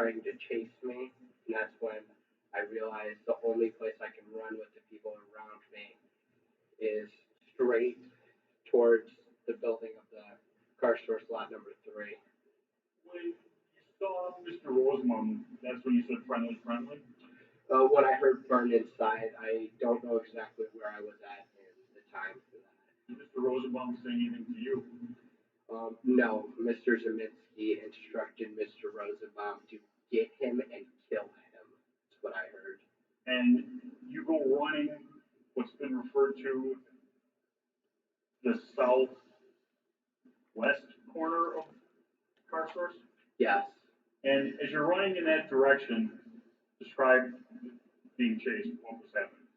starting to chase me, and that's when I realized the only place I can run with the people around me is straight towards the building of the car store slot number 3. When you saw Mr. Rosenbaum, that's when you said friendly, friendly? When I heard burn inside, I don't know exactly where I was at in the time for that. Did Mr. Rosenbaum say anything to you? No, Mr. Zeminski instructed Mr. Rosenbaum to get him and kill him. That's what I heard. And you go running what's been referred to the southwest corner of car stores? Yes. And as you're running in that direction, describe being chased. What was happening?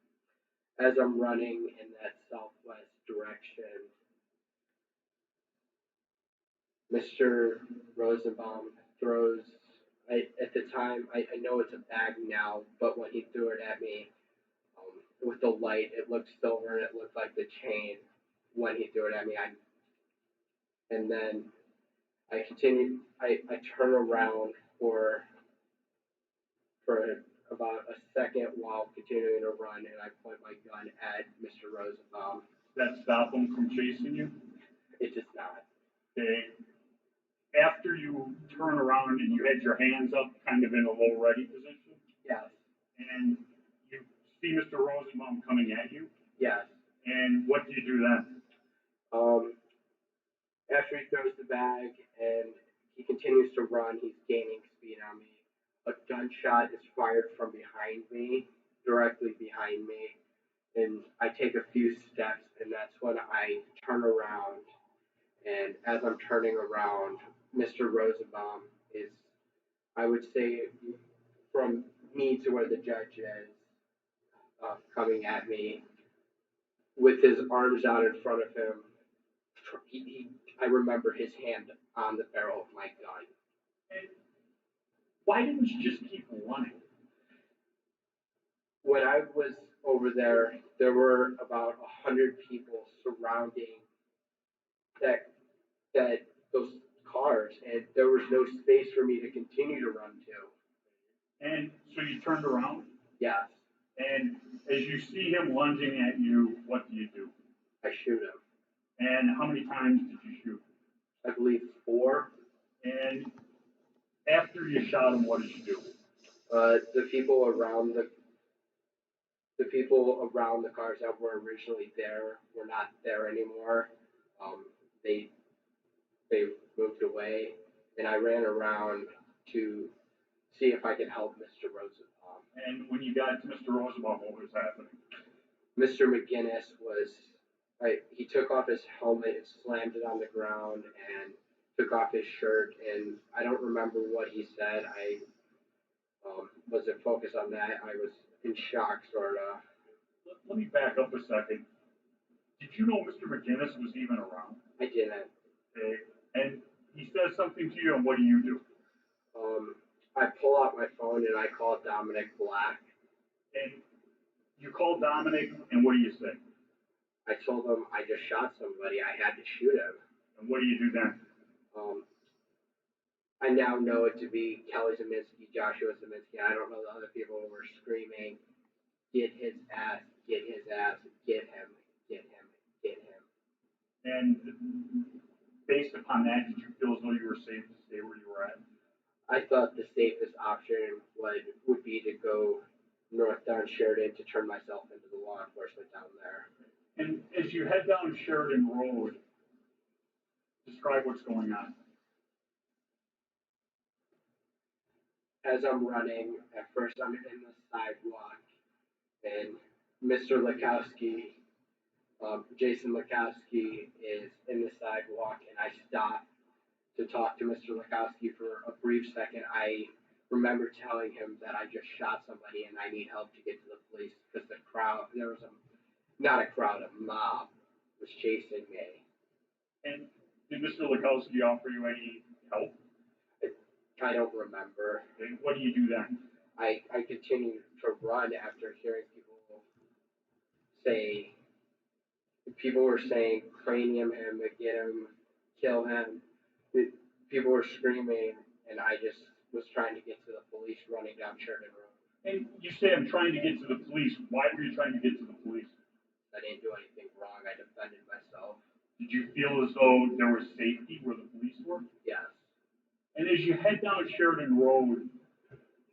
As I'm running in that southwest direction, Mr. Rosenbaum throws, at the time, I know it's a bag now, but when he threw it at me, with the light, it looked silver and it looked like the chain when he threw it at me. And then I continued, I turn around for about a second while continuing to run, and I point my gun at Mr. Rosenbaum. That stop him from chasing you? It does not. Okay. After you turn around and you had your hands up kind of in a low ready position? Yes. And you see Mr. Rosenbaum coming at you? Yes. And what do you do then? After he throws the bag and he continues to run, he's gaining speed on me. A gunshot is fired from behind me, directly behind me, and I take a few steps, and that's when I turn around. And as I'm turning around, Mr. Rosenbaum is, I would say, from me to where the judge is, coming at me with his arms out in front of him. I remember his hand on the barrel of my gun. And why didn't you just keep running? When I was over there, there were about 100 people surrounding that those cars, and there was no space for me to continue to run to. And so you turned around? Yes. And as you see him lunging at you, what do you do? I shoot him. And how many times did you shoot? I believe 4. And after you shot him, what did you do? The people around the cars that were originally there were not there anymore. They moved away, and I ran around to see if I could help Mr. Rosenbaum. And when you got to Mr. Rosenbaum, what was happening? Mr. McGinnis he took off his helmet and slammed it on the ground and took off his shirt, and I don't remember what he said. I wasn't focused on that. I was in shock, sort of. Let me back up a second. Did you know Mr. McGinnis was even around? I didn't. Okay. And he says something to you, and what do? I pull out my phone and I call Dominic Black. And you call Dominic, and what do you say? I told him I just shot somebody. I had to shoot him. And what do you do then? I now know it to be Kelly Zeminski, Joshua Zeminski. I don't know the other people who were screaming, "Get his ass! Get his ass! Get him! Get him! Get him!" And based upon that, did you feel as though you were safe to stay where you were at? I thought the safest option would be to go north down Sheridan to turn myself into the law enforcement down there. And as you head down Sheridan Road, describe what's going on. As I'm running, at first I'm in the sidewalk, and Mr. Lakowski, Jason Lakowski, is in the sidewalk, and I stop to talk to Mr. Lakowski for a brief second. I remember telling him that I just shot somebody and I need help to get to the police because the crowd, there was a mob was chasing me. And did Mr. Lakowski offer you any help? I don't remember. And what do you do then? I continued to run after hearing people were saying, cranium him, get him, kill him. People were screaming, and I just was trying to get to the police running down Sheridan Road. And you say I'm trying to get to the police. Why were you trying to get to the police? I didn't do anything wrong. I defended myself. Did you feel as though there was safety where the police were? Yes. And as you head down Sheridan Road,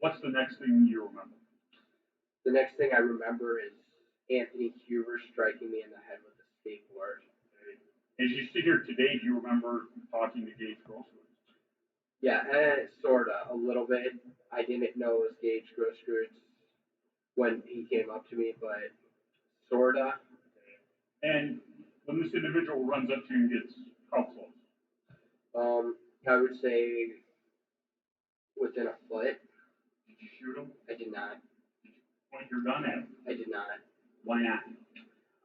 what's the next thing you remember? The next thing I remember is Anthony Huber striking me in the head with a skateboard. As you sit here today, do you remember talking to Gage Grosswood? Yeah, sorta, a little bit. I didn't know it was Gage Grosswood when he came up to me, but sorta. And when this individual runs up to you and gets how close? I would say within a foot. Did you shoot him? I did not. Did you point your gun at him? I did not. Why not?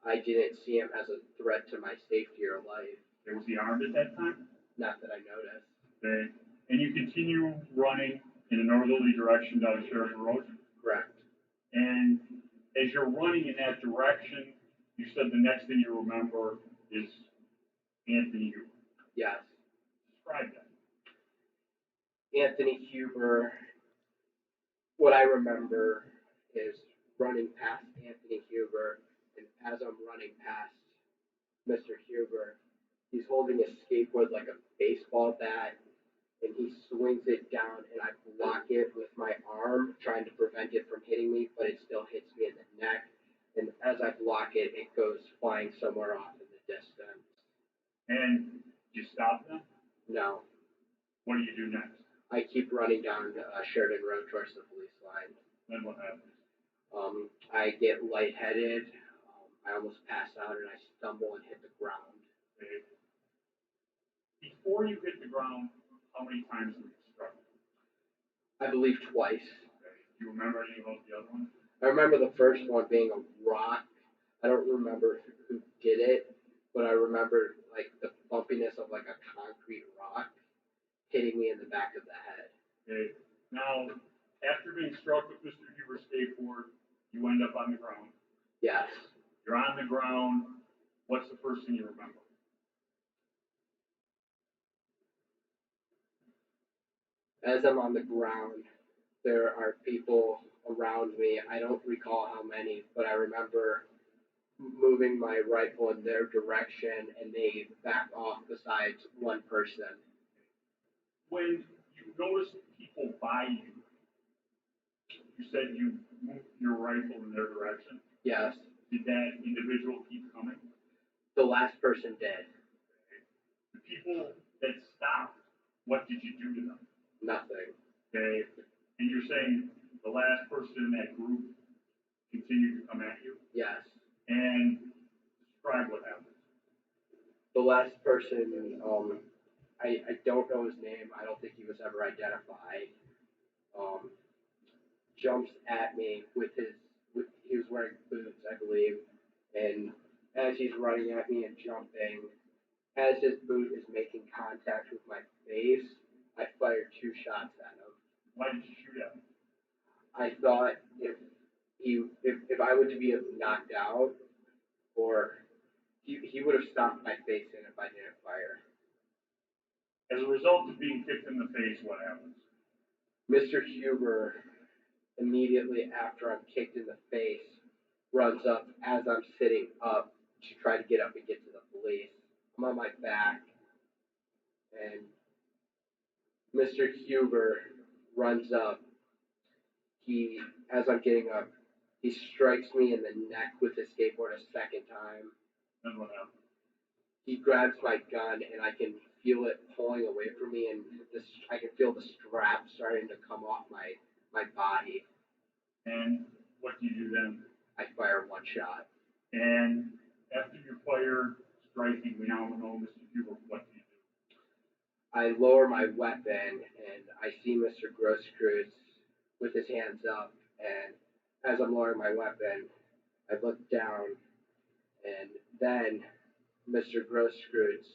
I didn't see him as a threat to my safety or life. Was he armed at that time? Not that I noticed. Okay. And you continue running in a northerly direction down Sheridan Road? Correct. And as you're running in that direction, you said the next thing you remember is Anthony Huber. Yes. Describe that. Anthony Huber, what I remember is running past Anthony Huber, and as I'm running past Mr. Huber, he's holding a skateboard like a baseball bat, and he swings it down, and I block it with my arm, trying to prevent it from hitting me, but it still hits me in the neck. And as I block it, it goes flying somewhere off in the distance. And you stop them? No. What do you do next? I keep running down Sheridan Road towards the police line. Then what happens? I get lightheaded. I almost pass out, and I stumble and hit the ground. Okay. Before you hit the ground, how many times were you struck? I believe twice. Okay. Do you remember anything about the other one? I remember the first one being a rock. I don't remember who did it, but I remember like the bumpiness of like a concrete rock hitting me in the back of the head. Okay. Now, after being struck with Mr. Huber's skateboard, you end up on the ground. Yes. You're on the ground. What's the first thing you remember? As I'm on the ground, there are people around me. I don't recall how many, but I remember moving my rifle in their direction, and they back off besides one person. When you notice people by you, you said you moved your rifle in their direction. Yes. Did that individual keep coming? The last person did. Okay. The people that stopped, what did you do to them? Nothing. Okay. And you're saying the last person in that group continued to come at you? Yes. And describe what happened. The last person, I don't know his name. I don't think he was ever identified. Jumps at me he was wearing boots, I believe, and as he's running at me and jumping, as his boot is making contact with my face, I fired 2 shots at him. Why did you shoot at him? I thought if I were to be knocked out, or he would have stopped my face in if I didn't fire. As a result of being kicked in the face, what happens? Mr. Huber, immediately after I'm kicked in the face, runs up as I'm sitting up to try to get up and get to the police. I'm on my back, and Mr. Huber runs up. As I'm getting up, he strikes me in the neck with his skateboard a second time. And what happened? He grabs my gun, and I can feel it pulling away from me, and I can feel the strap starting to come off my body. And what do you do then? I fire 1 shot. And after you fire, striking, we now know Mr. Huber, what do you do? I lower my weapon, and I see Mr. Grosskreutz with his hands up, and as I'm lowering my weapon, I look down, and then Mr. Grosskreutz,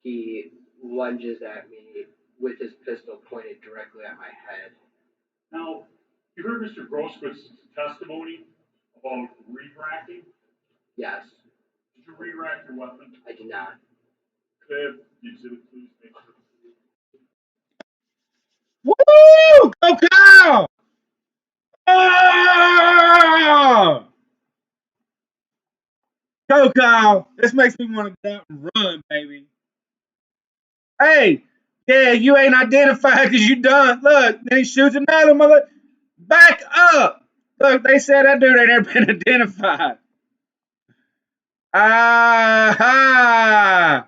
he lunges at me with his pistol pointed directly at my head. Now, you heard Mr. Grosskreutz' testimony about re-racking? Yes. Did you re-rack your weapon? I did not. Could I have the exhibit, please? Make sure. Go Kyle! Oh! Go Kyle! This makes me want to get out and run, baby. Hey, yeah, you ain't identified because you done. Look, then he shoots another mother. Back up. Look, they said that dude ain't never been identified. Ah,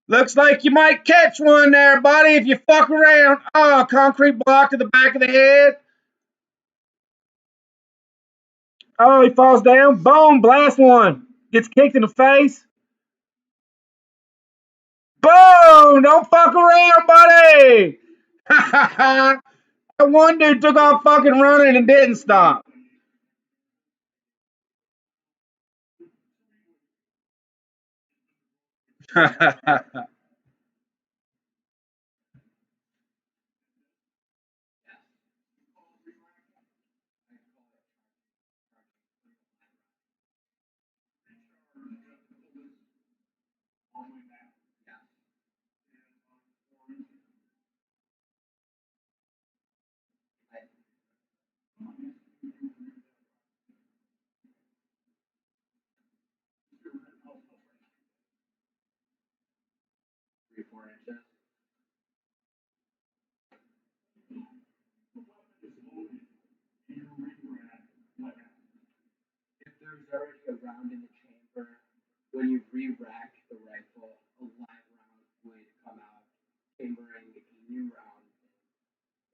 looks like you might catch one there, buddy, if you fuck around. Oh, concrete block to the back of the head. Oh, he falls down. Boom, blast one. Gets kicked in the face. Boom! Don't fuck around, buddy. That one dude took off fucking running and didn't stop. Three, 4 inches. If there's already a round in the chamber, when you re-rack the rifle, a live round would come out, chambering a new round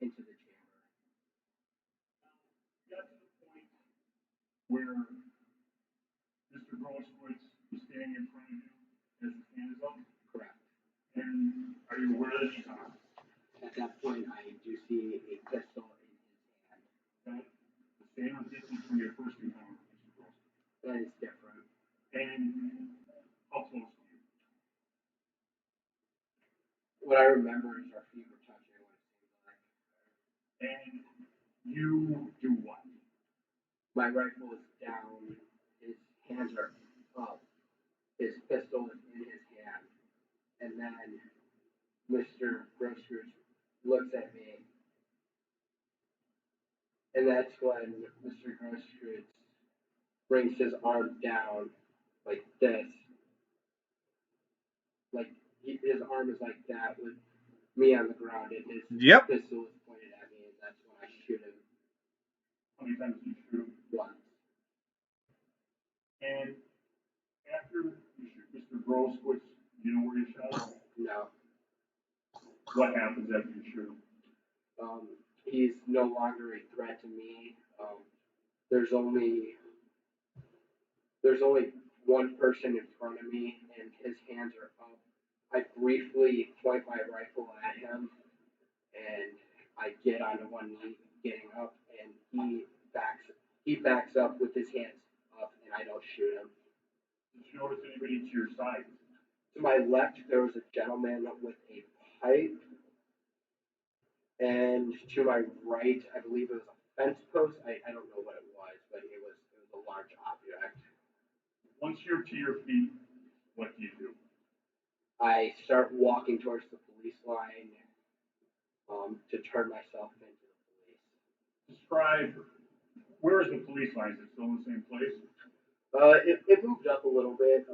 into the chamber. Got to the point where Mr. Grosswitz is standing in front of you as his hand is up, Correct. and are you aware that he's on? At that point, I do see a pistol in his hand. That the same distance from your first encounter, Mr. Grosswitz. That is different. And how close to you? What I remember is our feet were touching when it seemed like. And you do what? My rifle is down, his hands are up, his pistol is in his hand, and then Mr. Grossroots looks at me, and that's when Mr. Grossroots brings his arm down like this, like his arm is like that with me on the ground, and his Yep. pistol is pointed at me, and that's when I shoot him How many times did you shoot? once. And after you shoot Mr. Grosswitz, you know where you shot him? No. What happens after you shoot him? He's no longer a threat to me. There's only there's only one person in front of me, and his hands are up. I briefly point my rifle at him, and I get onto one knee, getting up, and he backs up with his hands up, and I don't shoot him. Did you notice anybody to your side? To my left, there was a gentleman with a pipe, and to my right, I believe it was a fence post. I don't know what it was, but it was a large object. Once you're to your feet, what do you do? I start walking towards the police line to turn myself into the police. Describe, where is the police line? Is it still in the same place? It moved up a little bit.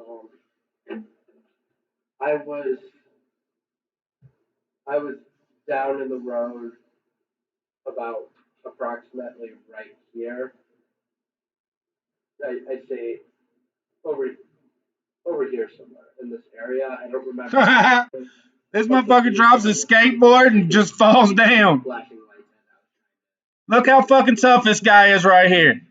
I was I was down in the road about approximately right here. I'd say over over here somewhere in this area. I don't remember. This motherfucker drops his skateboard and just falls down. Flashing lights. Look how fucking tough this guy is right here.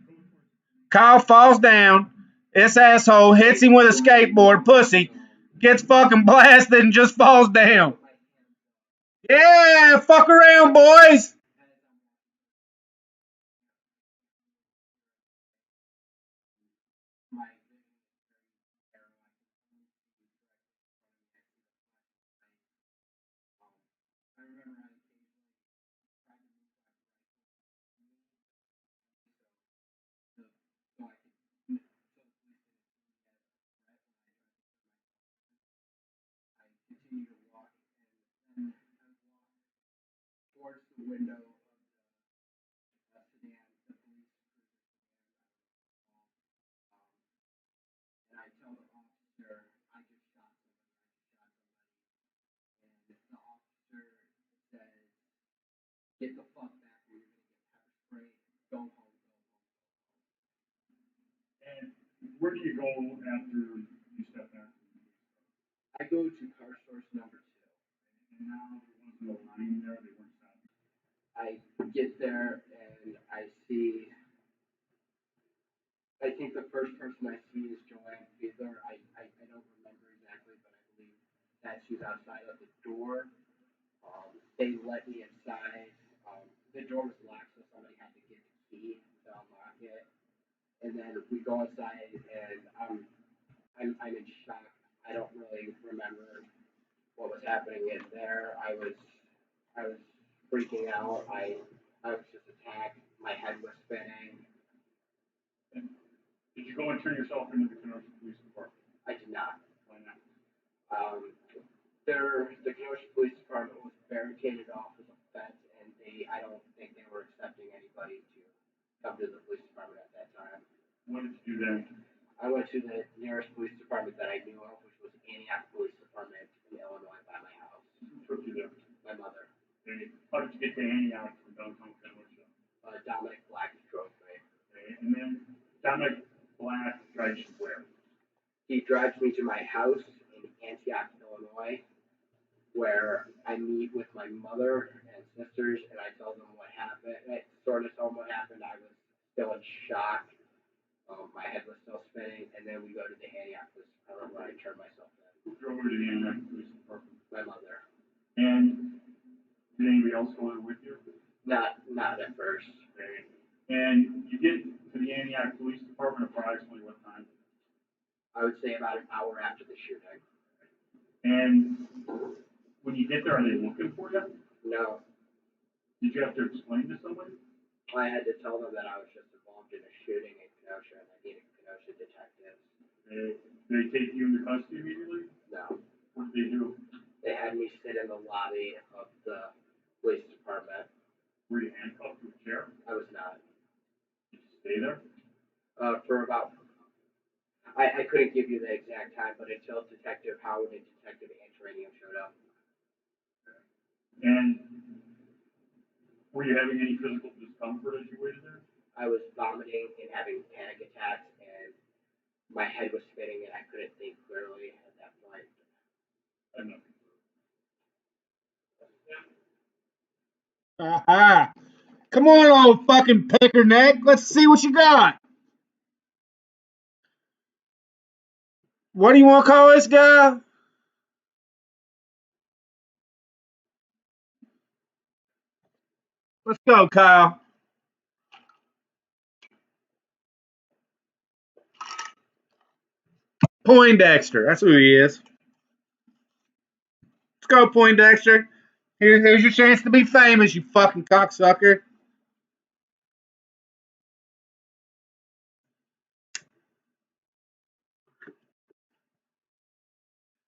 Kyle falls down. This asshole hits him with a skateboard, pussy. Gets fucking blasted and just falls down. Yeah, fuck around, boys. Continue to walk and walk towards the window of get the fuck back, or you're gonna get pepper sprayed. Go home, go home. And where do you go after you step back? I go to car source number 2. And now there wasn't a line there, they weren't stopping. I get there and I see. I think the first person I see is Joanne Fiedler. I don't remember exactly, but I believe that she's outside of the door. They let me inside. The door was locked, so somebody had to get the key to unlock it. And then we go inside, and I'm in shock. I don't really remember what was happening in there. I was freaking out. I was just attacked. My head was spinning. And did you go and turn yourself into the Kenosha Police Department? I did not. Why not? The Kenosha Police Department was barricaded off with a fence, and I don't think they were accepting anybody to come to the police department at that time. What did you do then? I went to the nearest police department that I knew of, which was Antioch Police Department in Illinois by my house. Who took you there? My mother. Okay. How did you get to Antioch from downtown Kenosha? Dominic Black drove me. Okay. And then Dominic Black drives you where? He drives me to my house in Antioch, Illinois, where I meet with my mother and sisters, and I tell them what happened. I sort of tell them what happened. I was still in shock. My head was still spinning, and then we go to the Antioch Police Department where I turn myself in. Who drove you to the Antioch Police Department? My mother. And did anybody else go there with you? Not at first. Okay. And you get to the Antioch Police Department approximately what time? I would say about an hour after the shooting. And when you get there, are they looking for you? No. Did you have to explain to somebody? I had to tell them that I was just involved in a shooting in Kenosha and I needed Kenosha detectives. Did they take you into custody immediately? No. What did they do? They had me sit in the lobby of the police department. Were you handcuffed to a chair? I was not. Did you stay there? For about, I couldn't give you the exact time, but until Detective Howard and Detective Antranium showed up. And were you having any physical discomfort as you waited there? I was vomiting and having panic attacks, and my head was spinning, and I couldn't think clearly at that point. I know. Aha. Come on, old fucking picker neck. Let's see what you got. What do you want to call this guy? Let's go, Kyle. Poindexter. That's who he is. Let's go, Poindexter. Here's your chance to be famous, you fucking cocksucker.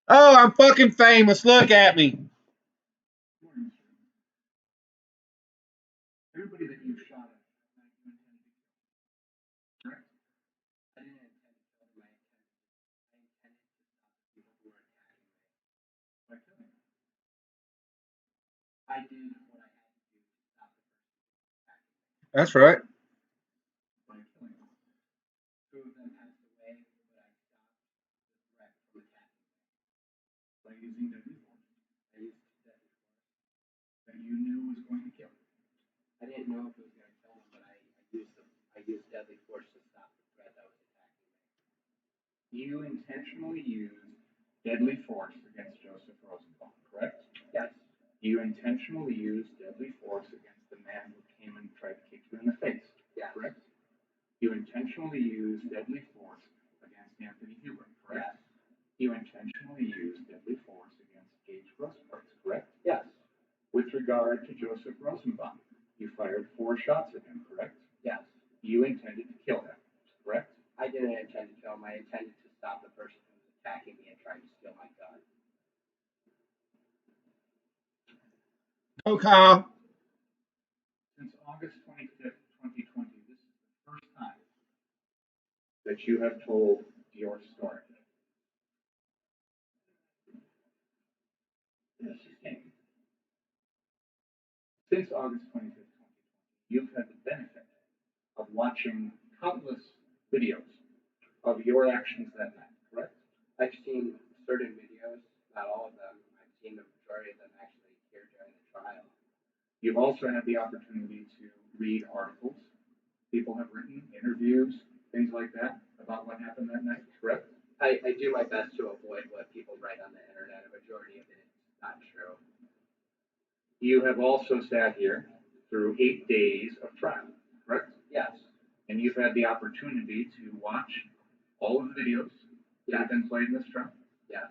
Oh, I'm fucking famous. Look at me. Everybody that you shot at, you intended to kill, correct? I didn't intend to kill them. I intended to stop the people who were attacking me. By killing them. I did what I had to do to stop the person attacking me. That's right. By killing them. 2 of them passed away, but I stopped the threat from attacking me. By using deadly force. I used deadly force. That you knew was going to kill them. I didn't know if it was going to kill them, but I used deadly force to stop the threat that was attacking me. You intentionally used deadly force against Joseph Rosenbaum, correct? Yes. You intentionally used deadly force against the man who came and tried to kick you in the face, Yes. correct? You intentionally used deadly force against Anthony Huber, correct? Yes. You intentionally used deadly force against Gage Grossparts, correct? Yes. With regard to Joseph Rosenbaum, you fired 4 shots at him, correct? Yes. You intended to kill him, correct? I didn't intend to kill him. I intended to stop the person who was attacking me and trying to steal my gun. Go, Kyle. Since August 25th, 2020, this is the first time that you have told your story. Yes, you can. Since August 25th, 2020, you've had the benefit of watching countless videos of your actions that night, correct? I've seen certain videos, not all of them. I've seen the majority of them actually here during the trial. You've also had the opportunity to read articles. People have written interviews, things like that, about what happened that night, correct? I do my best to avoid what people write on the internet. A majority of it is not true. You have also sat here through 8 days of trial, correct? Yes. And you've had the opportunity to watch all of the videos that have been played in this trial? Yes.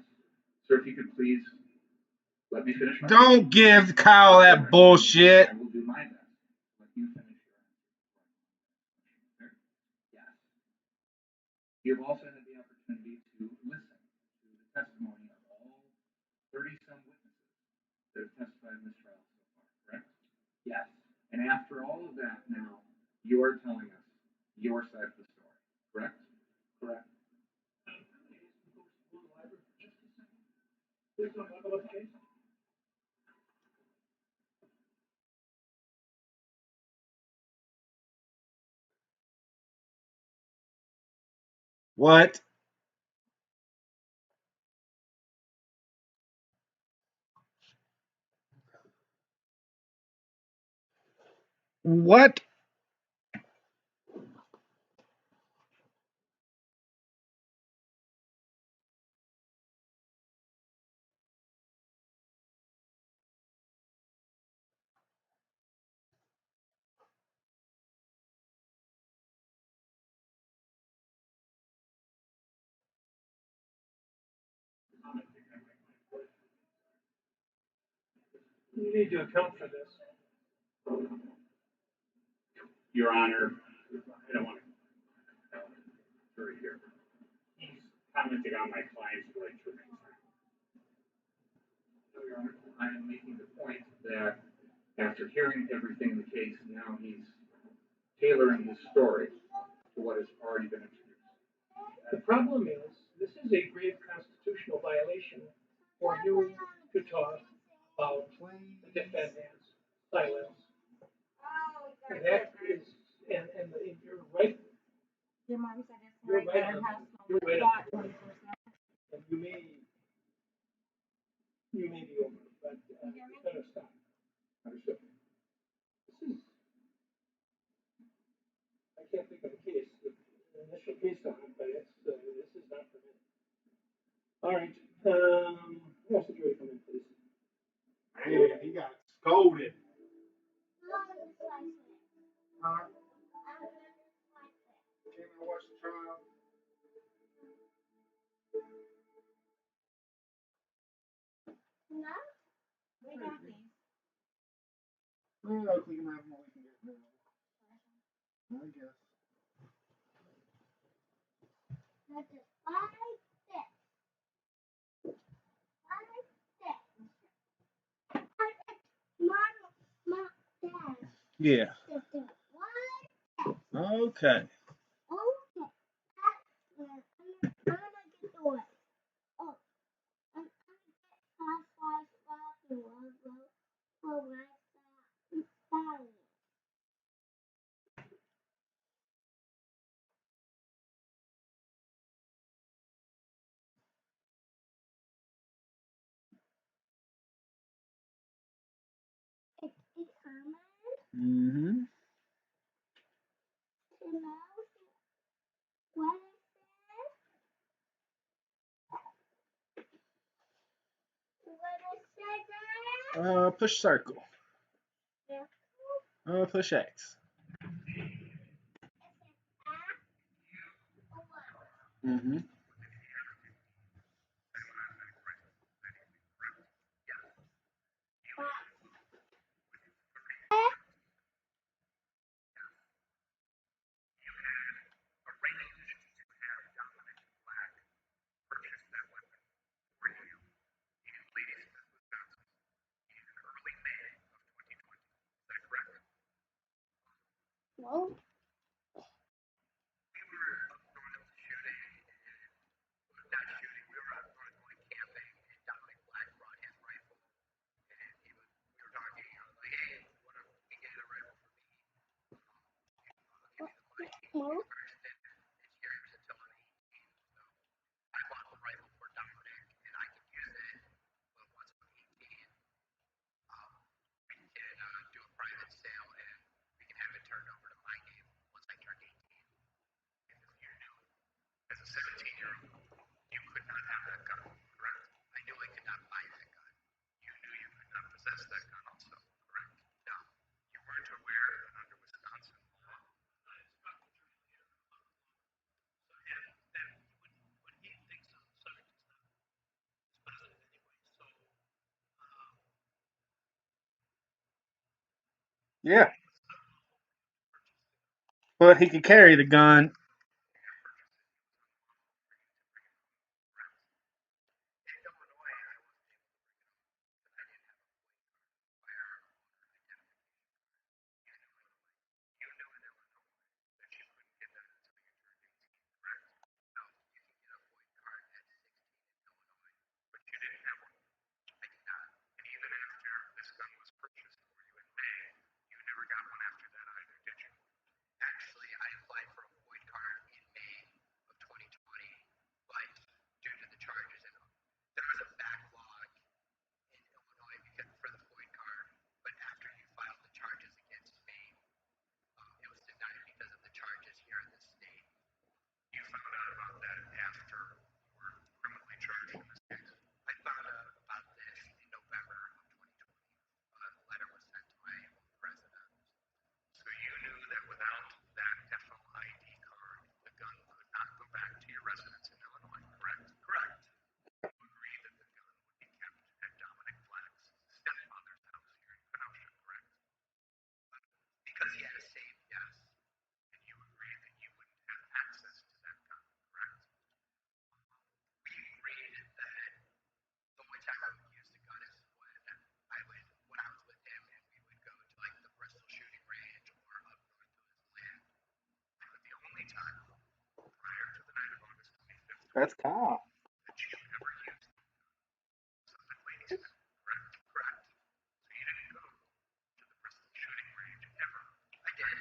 Sir, if you could please let me finish my Don't give Kyle that bullshit. I will do my best. Let you finish your answer. Yes. You've also had the opportunity to listen to the testimony of all 30-some witnesses that have testified in this trial so far, correct? Yes. And after all of that, now you are telling us your side of the story, correct? Correct. What? What? You need to account for this. Your Honor, I don't want to jury here. He's commenting on my client's right to remain silent. No, Your Honor, I am making the point that after hearing everything in the case, now he's tailoring his story to what has already been introduced. The problem is, this is a grave constitutional violation for you to talk about the defendant's silence. And that is, and you're right. Your mom said it's You're right right at her on- house. you're right Got on. 20%. And you may be over, but it's gonna stop. Understood. This is, I can't think of a case, the initial case on it, but it's, this is not permitted. All right, who else did you come in, please? Man, he got scolded. Huh? Came and watched the trial. No, we got these. Well, we can have more. We can get rid of. I guess. Not just five, six. Five, six. Mom, Dad. Yeah. One. Okay. Okay. I'm gonna get the way. Oh, I'm gonna get five, and one, right five. It's coming. Mm-hmm. To know what it says. Push circle. Yeah. Push X. Mm-hmm. No. you could not have that gun, correct? I knew I could not buy that gun. You knew you could not possess that gun also, correct? No. You weren't aware that under Wisconsin law, when he thinks of the subject is not positive anyway, so Yeah. But he could carry the gun. Actually, I applied for a void card in May of 2020, but due to the charges, and there was a backlog in Illinois because for the void card, but after you filed the charges against me, it was denied because of the charges here in the state. You found out about that after you were criminally charged in this case. I found out about this in November of 2020. A letter was sent to my own president. So you knew that without that FLID card, the gun could not go back to your residence in Illinois, correct? Correct. You agree that the gun would be kept at Dominic Black's stepfather's house here in Kenosha, correct? Because he had a safe, yes. And you agree that you wouldn't have access to that gun, correct? We agreed that the only time I would use the gun is when I was with him and we would go to like the Bristol shooting range or up north to his land. But the only time prior to the night of August 25th That's Kyle. that you ever used something Lady Smith, correct? Correct. So you didn't go to the Bristol shooting range ever. I did.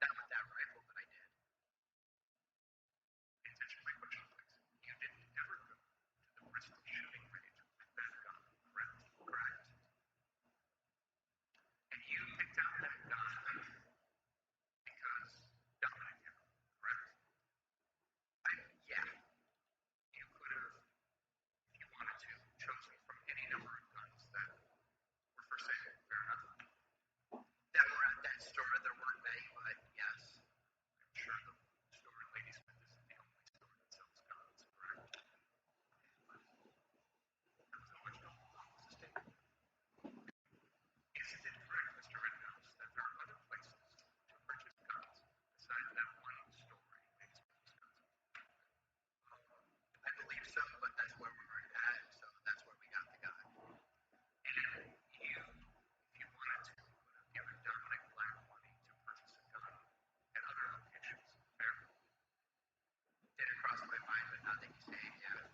Not with that rifle, but I did. Pay attention to my question, please. You didn't ever go to the Bristol shooting range with that gun, correct? Correct. And you picked out that gun because Dominic had it, correct? Yeah. You could have, if you wanted to, chosen from any number of guns that were for sale, fair enough. That were at that store, there weren't many, but yes. I'm sure the store in Lady Smith isn't the only store that sells guns, correct? That was how much almost a statement. Isn't it correct, Mr. Rittenhouse, that there are other places to purchase guns besides that one store in Lady Smith, Wisconsin? I believe so, but that's where we were at, so that's where we got the gun. And you, if you wanted to, could have given Dominic Black money to purchase a gun at other locations, fair? Didn't cross my mind, but now that you say it, yeah.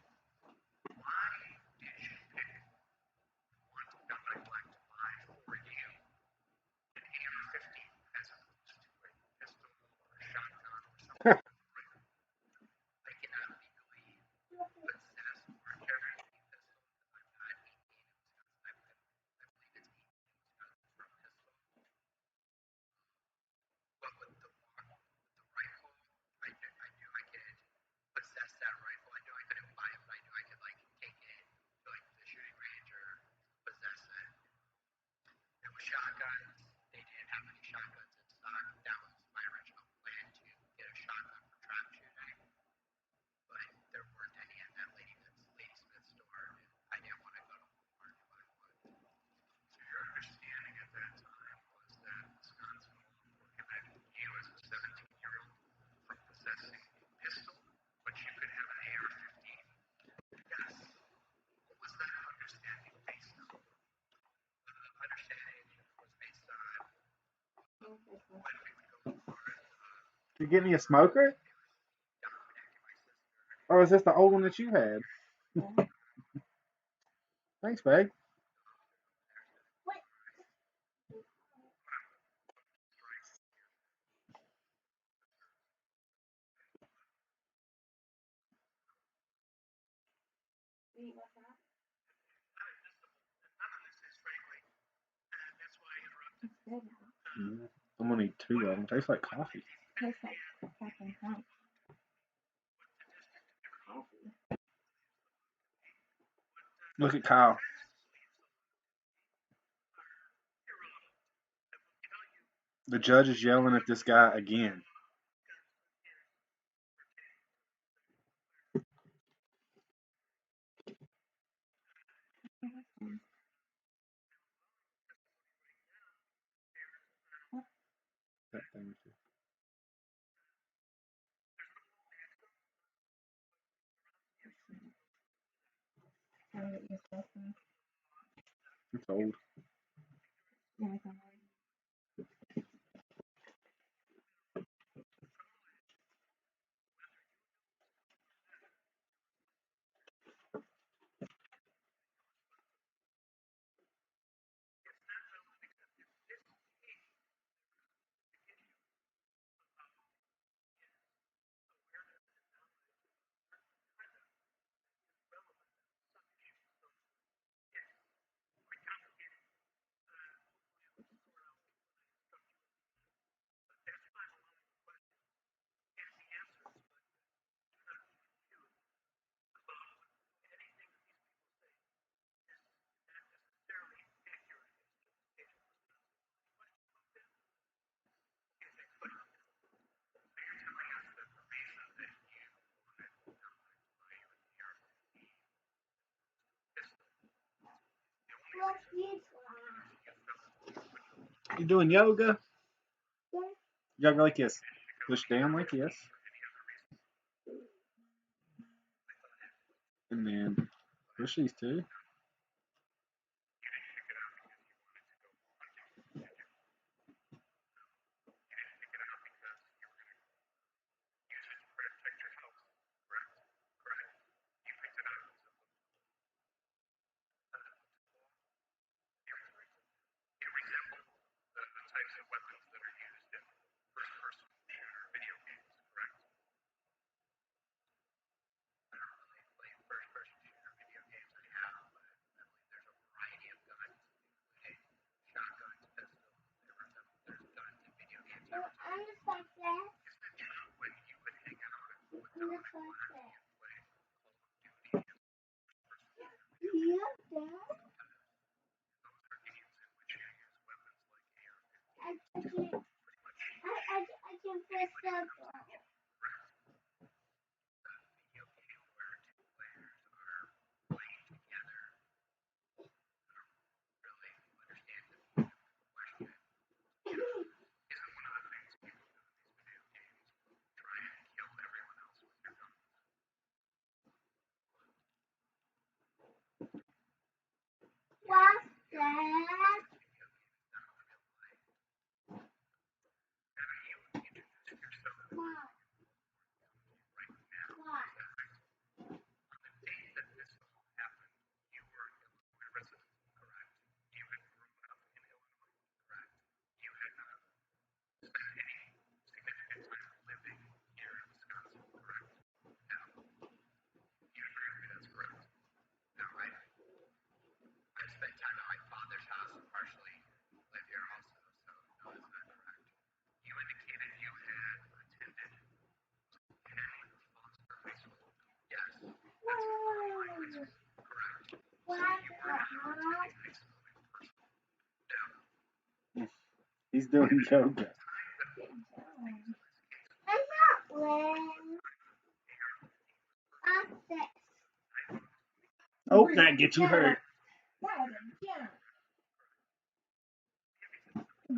Why did you pick want Dominic Black to buy for you an AR-15 as opposed to a pistol or a shotgun or something different? I cannot legally possess or carry a pistol. I'm not 18 in Wisconsin. I believe it's 18 in Wisconsin for a pistol. But with the rifle, I knew I could possess that rifle. I knew I couldn't buy it, but I knew I could like take it to like the shooting range or possess it. And with shotguns, they didn't have any shotguns in stock. That was my original plan to get a shotgun for trap shooting. But there weren't any at that Lady Smith store, and I didn't want to go to Walmart to buy one. So your understanding at that time was that Wisconsin law prohibited you as a 17-year-old from possessing a pistol, but you could have an AR-15? Yes. What was that understanding based on? Understanding was based on when we would go forward. Did you get me a smoker? Or is this the old one that you had? Thanks, babe. I'm gonna eat two of them. Tastes like coffee. Tastes like fucking hot. Look at Kyle. The judge is yelling at this guy again. That thing. It's old. You doing yoga? Yoga like this. Push down like this. And then push these two. He's doing yoga. Oh, that gets you hurt.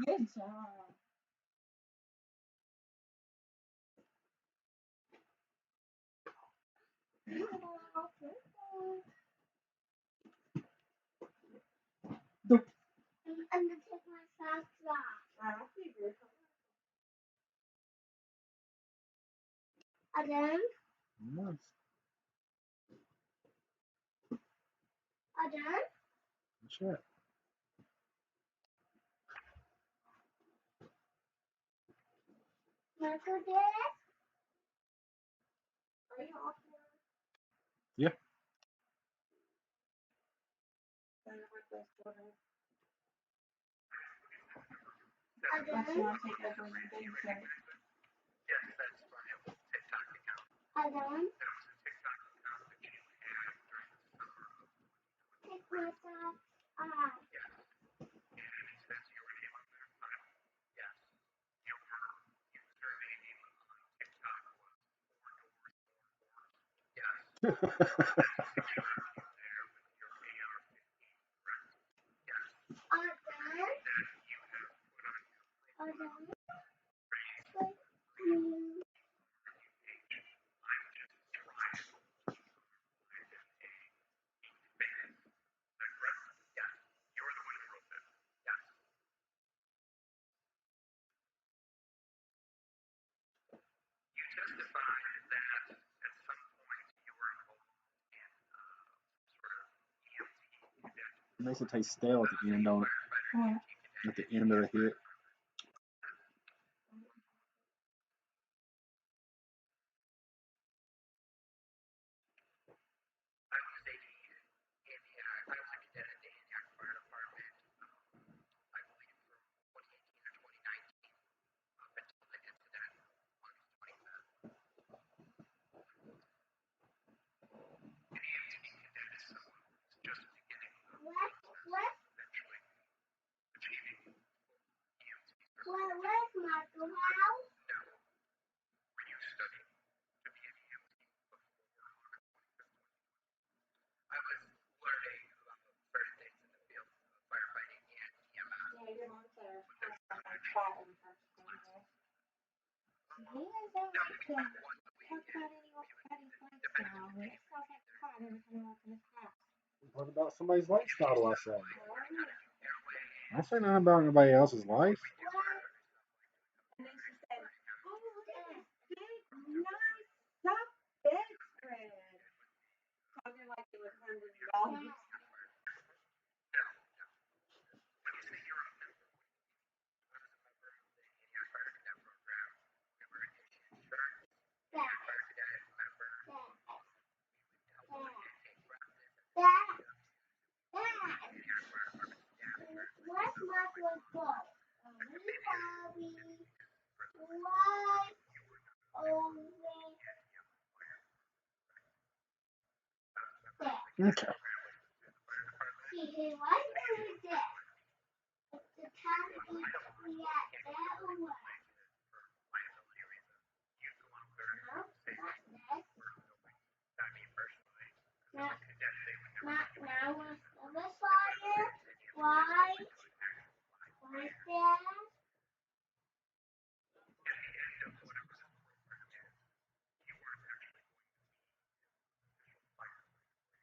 Good job. I'm gonna take my socks off. Adam, Nice. Adam, Sure. Michael did it? Are you off now? Yeah. Adam, Adam, my socks off. It makes it taste stale at the end, don't it? At the end of the hit. Where's my house? What about somebody's lifestyle, do I say? I don't say nothing about anybody else's life. Where's my football? Bobby, right over there. Okay. See, right over there. It's the time we at that or what? No, not this. Not now. The fire. Why? Right there.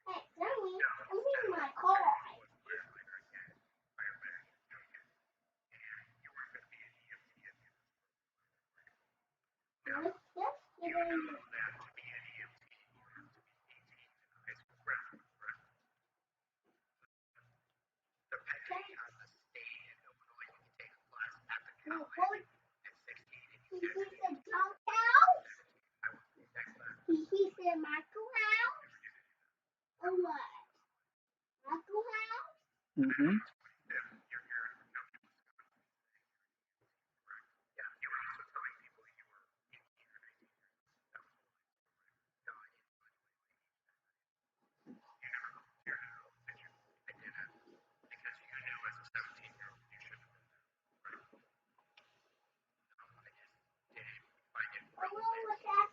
Hey, let me in my car. Let's just get in. He said junk house. He said Michael house. Or what? Michael house? Mm-hmm. Oh, what was that?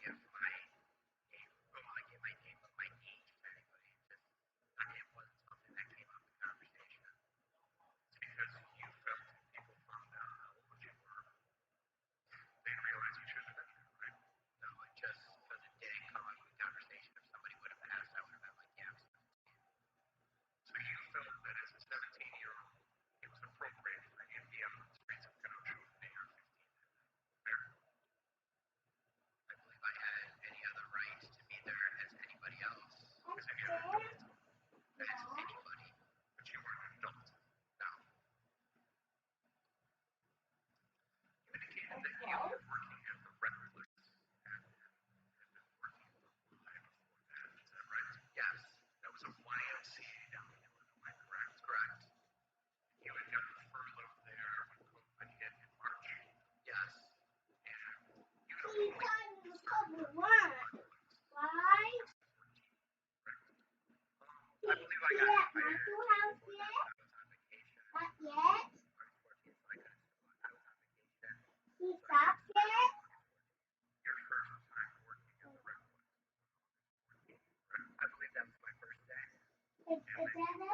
after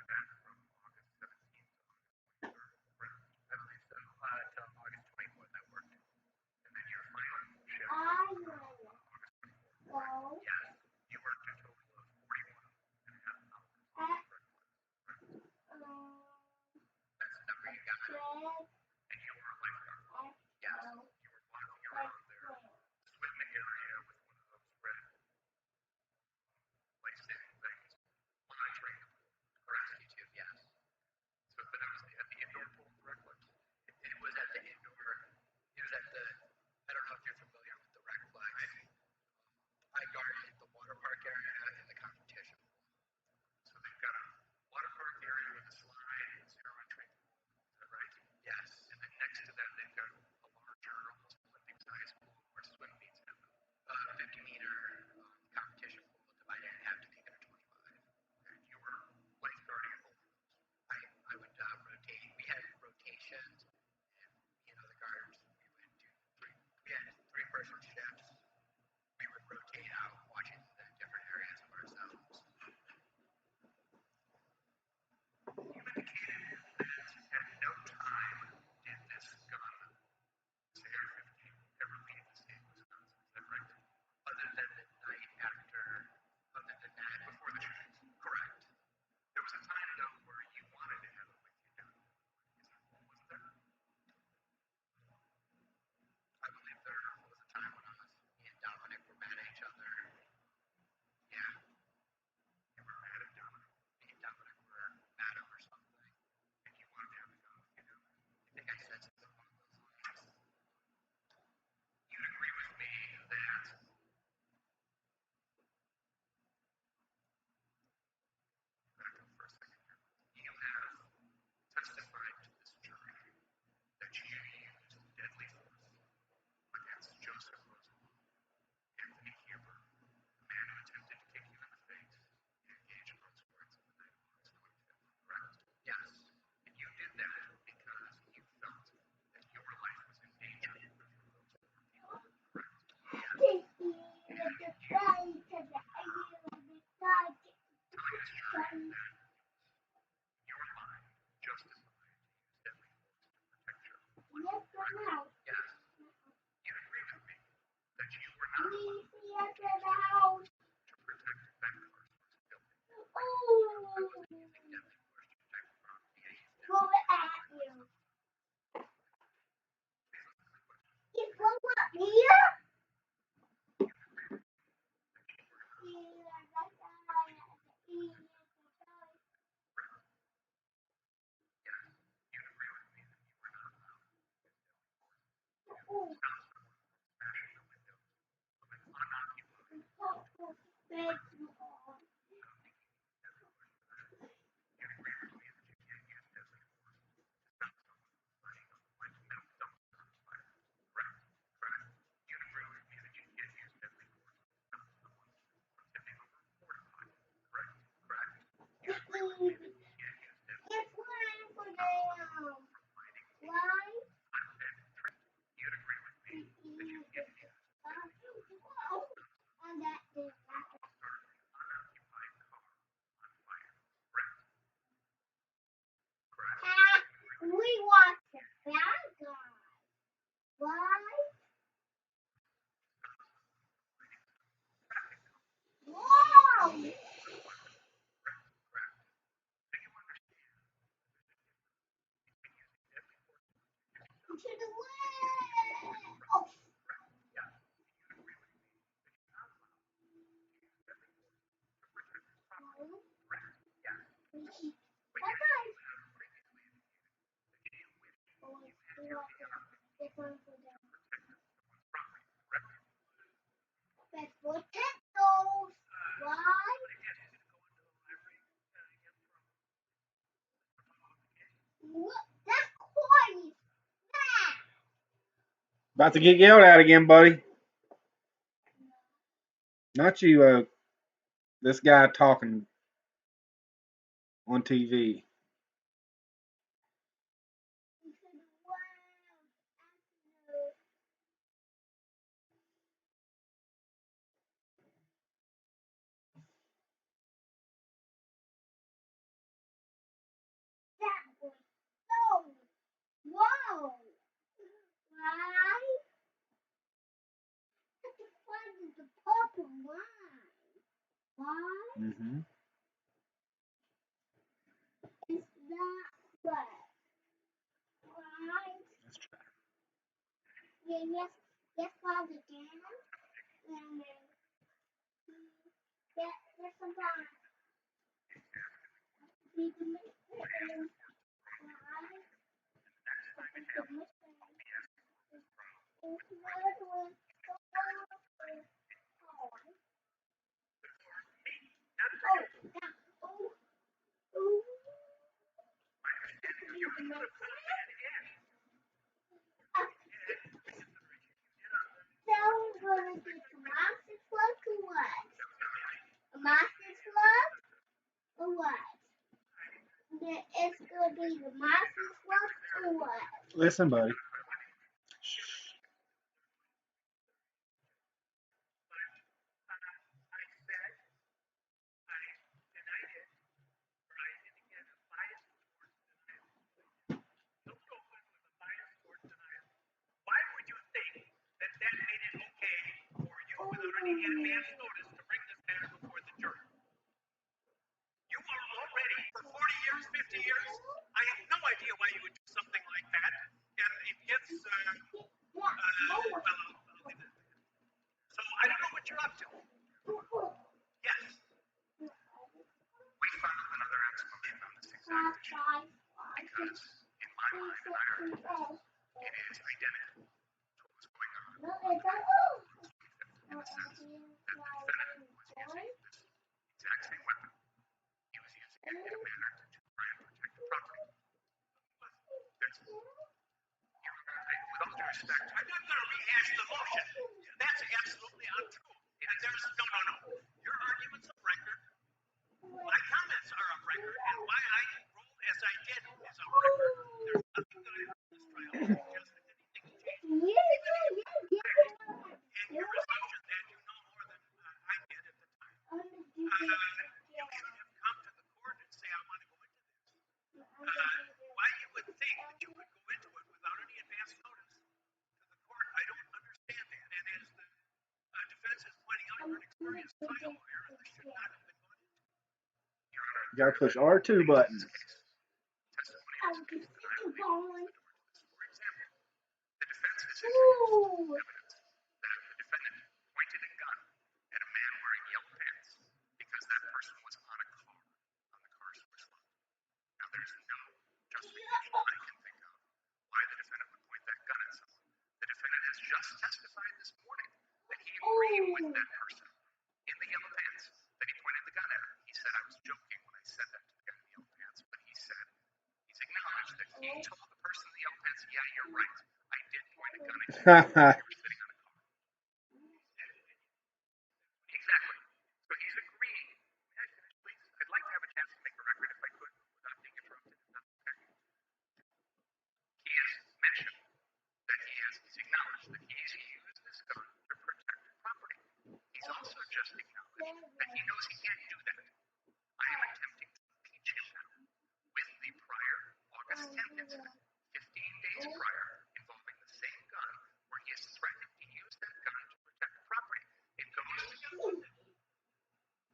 that, from August 17th to August 23rd, I believe so, till August 24th I worked. And then your final shift was August 24th. Yes, you worked a total of 41 and a half hours. That's the number you got. And you were a lifeguard. Yes, you were walking around there, swimming area with one of those red life-saving things, monitoring the pool, or rescue tube, yes. So, but that was at the indoor pool, directly. It was at the indoor. It was at the. I don't know if you're familiar with the rec flag. I guarded the water park area and the competition pool. So they've got a water park area with a slide and zero entry pool. Is that right? Yes. And then next to that, they've got a larger, almost Olympic size pool where swim meets happen. 50-meter competition pool divided in half to make it a 25. And you were lifeguarding at both of those. I would rotate. We had rotations, and the guards. We would do three. We had 3-person shifts. We would rotate out, watching the different areas of ourselves. You indicated that at no time did this gun, this AR-15, ever leave the state of Wisconsin. Is that right? Other than the night after, other than that, before the shootings. Correct. There was a time, though, where you wanted to have it with you, wasn't there? I believe there was a time when me and Dominic were mad at each other. Yeah, you were mad at Dominic. Me and Dominic were mad over something, and you wanted to have it go. I think I said something along those lines. You'd agree with me that for a second here. You have testified to this jury that you used deadly force against Joseph Rosenbaum, Anthony Huber, the man who attempted to kick you in the face, and engaged in those words on the night of August 25th, correct? Yes. And you did that because you felt that your life was in danger from those four people, correct? Yes. Telling this jury that your mind justified to use deadly force to protect your life, correct? Yes. You agree with me that you were not allowed to use deadly force to protect Ben Carson's building. I wasn't using deadly force to protect the property. I used deadly force to protect myself. Please listen to the question. You agree with me that you were not Yes. You agree with me that you were not allowed to use deadly force to stop someone from smashing the windows of an unoccupied building. I don't think you need deadly force for that. You agree with me that you can't use deadly force to stop someone from lighting a metal dumpster on fire. Correct? Correct. You agree with me that you can't use deadly force to stop someone from tipping over a porta potty. Correct? Correct. You agree with me that you can't use deadly force to stop someone from lighting a flatbed trip. You'd agree with me that you can't use deadly force to stop someone from starting an unoccupied car on fire. Correct? Correct. We watch the bad guy. Why? Wow! Correct. Correct. Do you understand that there's a difference between using deadly force to protect yourself To the and using deadly force to way. protect others? Correct. Yes. And you'd agree with me that you're not allowed to use deadly force to protect property. Correct. Yes. But yet you have previously indicated that you wished you had your AR-15 to protect someone's property. Correct. Let's protect those. Why? But again, is it going to the library again from the case? Look, that coin is bad. About to get yelled at again, buddy. Not you, this guy talking on TV. Mm-hmm. Is that what? Right? Let's try. Yeah, yes, Father Dan. And then, there's some line. Be the mystery. Right? Be the mystery. It's not going to So we're gonna get the monster truck or what? A monster truck or what? It's gonna be the monster truck or what? Listen, buddy. Why would you think that that made it okay for you without any advance notice to bring this matter before the jury? You are already, for 40 years, 50 years, I have no idea why you would do something like that. And it gets, well, I'll leave it. So I don't know what you're up to. Yes. We filed another X motion on this exact issue because, in my mind and I already it is identical to what was going on No, on it's the not. in the sense that the defendant was using this exact same weapon. He was using it in a manner to try and protect the property. That's, with all due respect, I'm not going to rehash the motion. That's absolutely untrue. And there's no. Your argument's of record. My comments are of record, and why I ruled as I did is of record. There's nothing that I heard in this trial that suggests that anything changed. And your assumption that you know more than I did at the time. You should have come to the court and say, I want to go into this. Why you would think that you could go into it without any advance notice to the court, I don't understand that. And as the defense is pointing out, you're an experienced trial lawyer, and this should not have been gone into. Your Honor, You gotta push R2 button. testimony in this case that I believe opens the door to this. For example, the defense has introduced evidence that the defendant pointed a gun at a man wearing yellow pants because that person was on a car, on the car's switch line. Now, there's no justification I can think of why the defendant would point that gun at someone. The defendant has just testified this morning that he agreed with that person in the yellow pants that he pointed the gun at him. He said I was joking when I said that to the guy in the yellow pants, but he said he's acknowledged that he told the person in the yellow pants, yeah, you're right. I did point a gun at you when you were sitting on a car. Exactly. So he's agreeing. May I finish, please? I'd like to have a chance to make a record if I could without being interrupted. If that's okay. He has mentioned that he's acknowledged that he's used this gun to protect property. He's also just acknowledged that he knows he can't do that. I am attempting to impeach him now with the prior August 10th incident, 15 days prior, involving the same gun, where he is threatening to use that gun to protect property. It goes to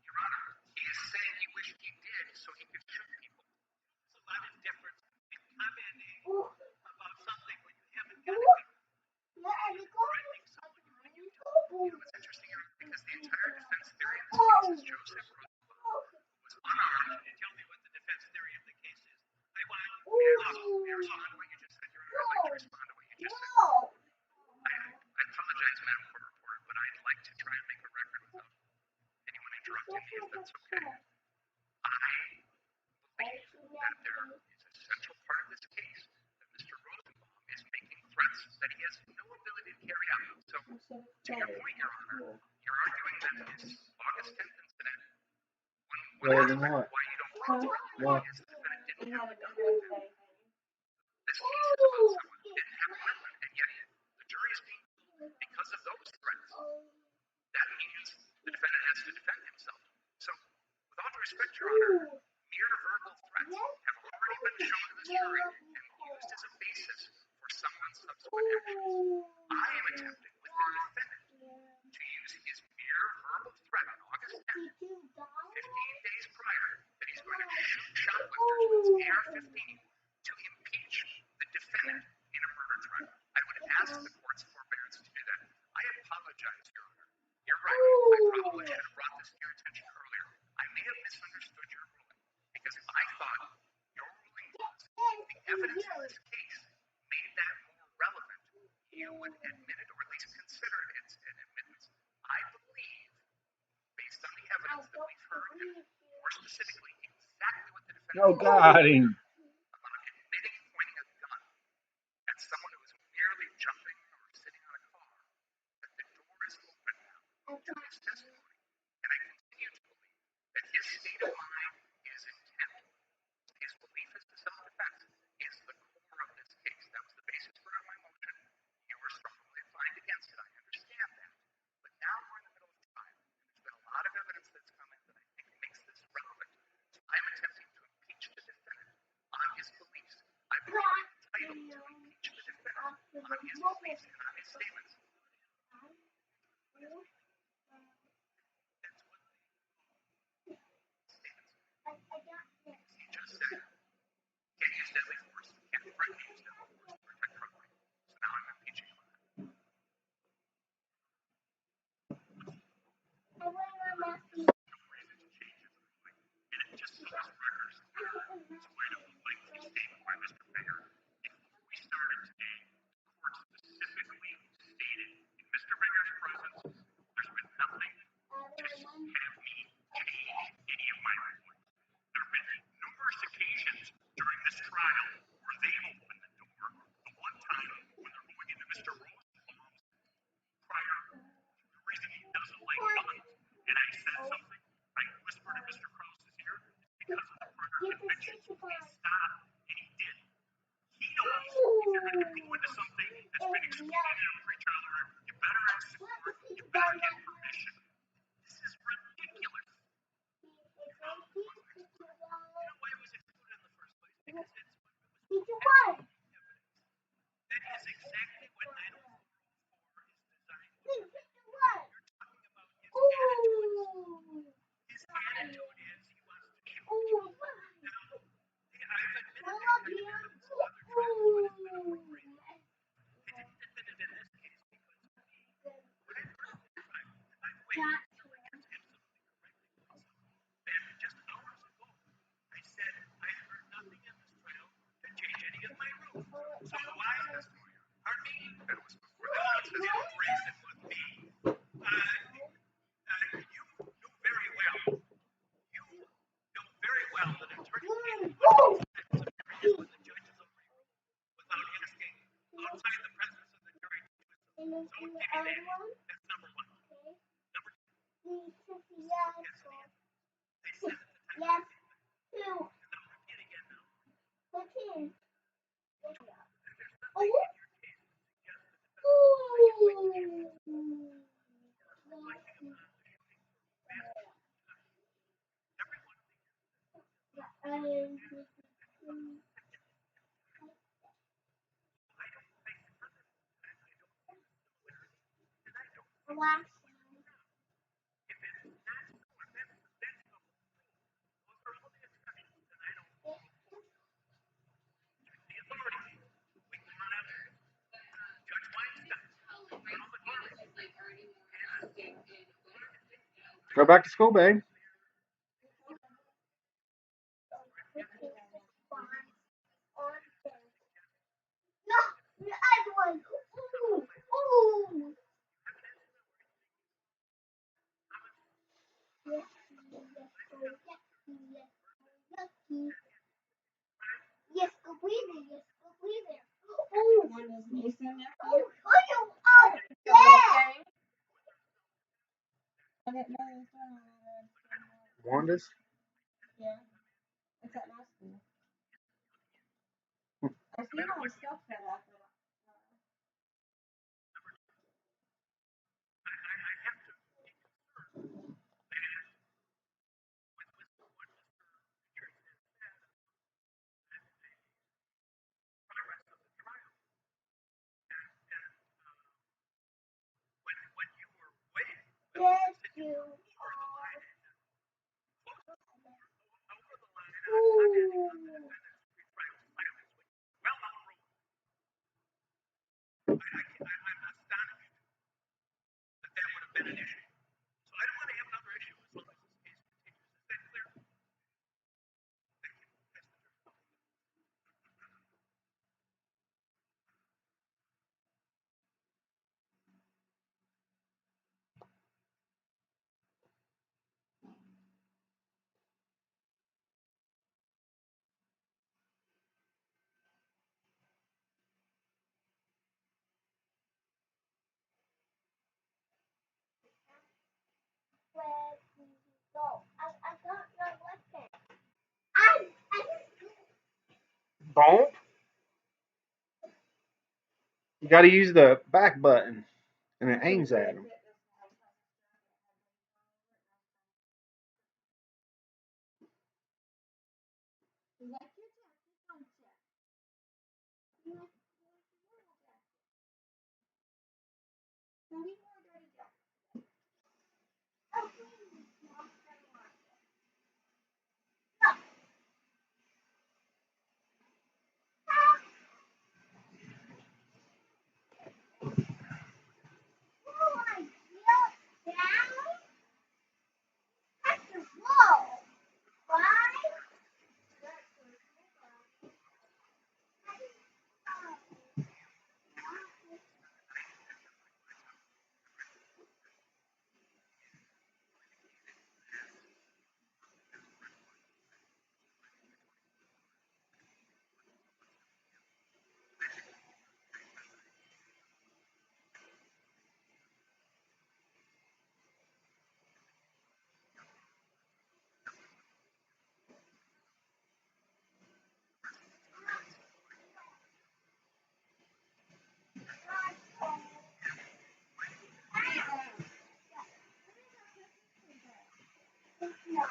Your Honor, he is saying he wished he did so he could shoot people. There's a lot of difference in commenting about something when you haven't got a gun. Threatening someone when you do. It's interesting, Your Honor, because the entire defense theory of this case is Joseph Rosenbaum, who was unarmed. Tell me what the defense theory of the case is. I want to respond to what you just said, Your Honor. I'd like to respond to what you just said. I apologize, Madam Court Reporter, but I'd like to try and make a record without anyone interrupting me, if that's okay. I believe that there is a central part of this case that Mr. Rosenbaum is making threats that he has no ability to carry out. So, to your point, Your Honor, you're arguing that this August 10th incident, one of the reasons why you don't think it's relevant is the defendant didn't have a gun with him. This case is about someone who didn't have a weapon, and yet the jury is being told because of those threats. That means the defendant has to defend himself. So, with all due respect, Your Honor, mere verbal threats have already been shown to the jury and used as a basis for someone's subsequent actions. I am attempting with the defendant to use his mere verbal threat on August 10th would admit it, or at least consider it an admittance. I believe, based on the evidence that we've heard, and more specifically, exactly what the defendant Oh, God. about admitting pointing a gun at someone who was merely jumping or sitting on a car, that the door is open now to his testimony. And I continue to believe that his state of mind, his intent, his belief as to self-defense is the core of this case. That was the basis for my motion. You were strongly inclined against it. I understand that. But now we're in the middle of trial. And there's been a lot of evidence that's come in that I think makes this relevant. So I'm attempting to impeach the defendant on his beliefs. I believe I'm entitled to impeach the defendant on his beliefs and on his statements. That's what the statements. He just said, can't use deadly force, can't threaten to use deadly force to protect property. So now I'm impeaching him on that. No reason to change his ruling. And it just so his record's clear. So I don't like the statement by Mr. Bayer. Before we started today, the court specifically stated in Mr. Bayer's presence, there's been nothing to have me change any of my rulings. There have been numerous occasions during this trial where they opened the door. The one time when they're going into Mr. Rosenbaum's prior, the reason he doesn't like guns, and I said something, I whispered in Mr. Krause's ear, it's because of the prior convictions. Please stop, and he did. He knows if you're going to go into something that's been excluded in a pretrial order, you better ask the court, you better get permission. This is ridiculous. You know why it was excluded in the first place? Because it was evidence. That is exactly what 904 is designed to do. You're talking about his attitude. His attitude is he wants to shoot you. Now, I've admitted that kind of evidence in other trials when it's been appropriate. I didn't admit it in this case because when I first did the trial, and by the way, Julie gets absolutely correctly points out that just hours ago, I said I heard nothing in this trial to change any of my rules. So do I, Mr. Moyer? Pardon me? That was before the odds because you don't raise it with me. You knew very well that an attorney can't put these types of areas when the judge is over you without asking outside the presence of the jury to do so. So give me that. That's number one. Number two. Yes, ma'am. I said at the time. Yes. And I'm repeating again now. And there's nothing in your case that suggests that the defendant reflecting upon the shooting for massive everyone if it's not similar, that's the whole rule. Those are all the exceptions, and I don't follow the authority. We can run out of Judge Weinstein. Run all the garbage. Go back to school, babe. Yes, go breathe it. Yes, go breathe it. Oh, one is Mason nephew. Oh, yeah. I didn't know he was doing all that. Wanda's? Yeah, it's at my school. I see all the stuff set up. I have to be concerned that with what Mr. Richards has said, that the progress of the trial, and when you were way Yes, you over the line, close to over the line, and I'm commenting on the defendant's pretrial silence, which is well overruled. I'm astonished that that would have been an issue. So I don't want to have another issue as long as this case continues. Is that clear? Thank you. That's the truth. Don't. You got to use the back button, and it aims at him. You like your jacket, don't you? You like your little jacket. Now we more dirty jacket. Oh, please, Mom, I don't want it. No. Oh, I feel down. That's the wall. Why? No.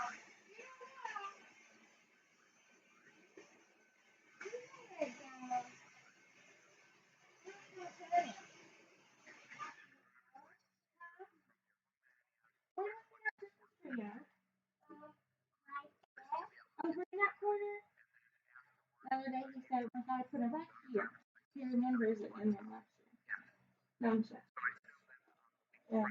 Over in that corner. The other day he said, "I gotta put it right here." He remembers it in the lecture. Don't you? Yeah.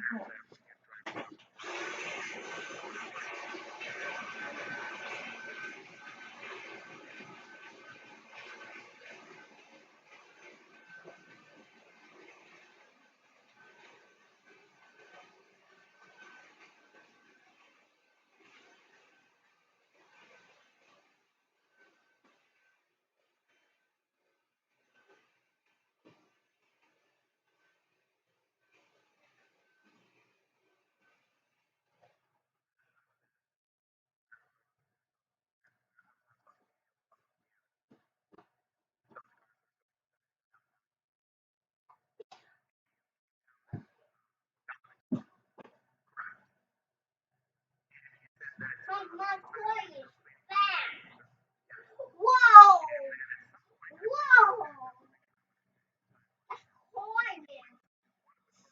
My toy is fast. Whoa! Whoa! That toy is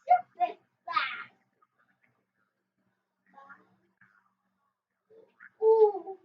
super fast. Ooh.